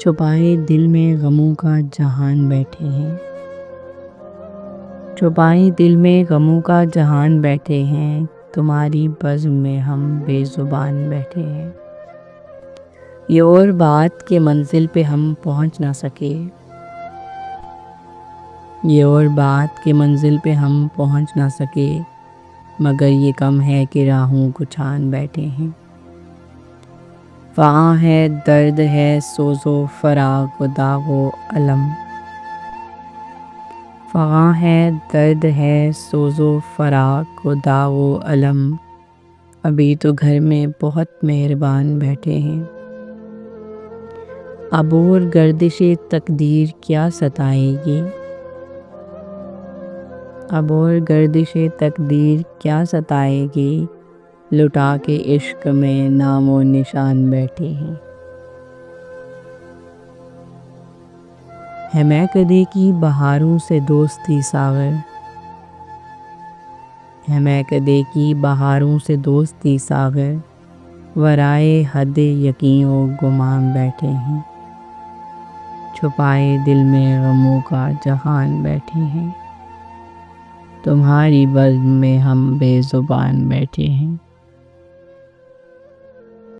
چھپائے دل میں غموں کا جہان بیٹھے ہیں، چھپائے دل میں غموں کا جہان بیٹھے ہیں، تمہاری بزم میں ہم بے زبان بیٹھے ہیں۔ یہ اور بات کہ منزل پہ ہم پہنچ نہ سکے، یہ اور بات کہ منزل پہ ہم پہنچ نہ سکے، مگر یہ کم ہے کہ راہوں کو چھان بیٹھے ہیں۔ وہاں ہے درد ہے سوز و فراق و داغ و الم، وہاں ہے درد ہے سوز و فراق و داغ و الم، ابھی تو گھر میں بہت مہربان بیٹھے ہیں۔ اب اور گردش تقدیر کیا ستائے گی، اب اور گردش تقدیر کیا ستائے گی، لٹا کے عشق میں نام و نشان بیٹھے ہیں۔ ہے میکدے کی بہاروں سے دوستی ساغر، ہے میکدے کی بہاروں سے دوستی ساغر، ورائے حد یقین و گمان بیٹھے ہیں، چھپائے دل میں غموں کا جہان بیٹھے ہیں، تمہاری بزم میں ہم بے زبان بیٹھے ہیں۔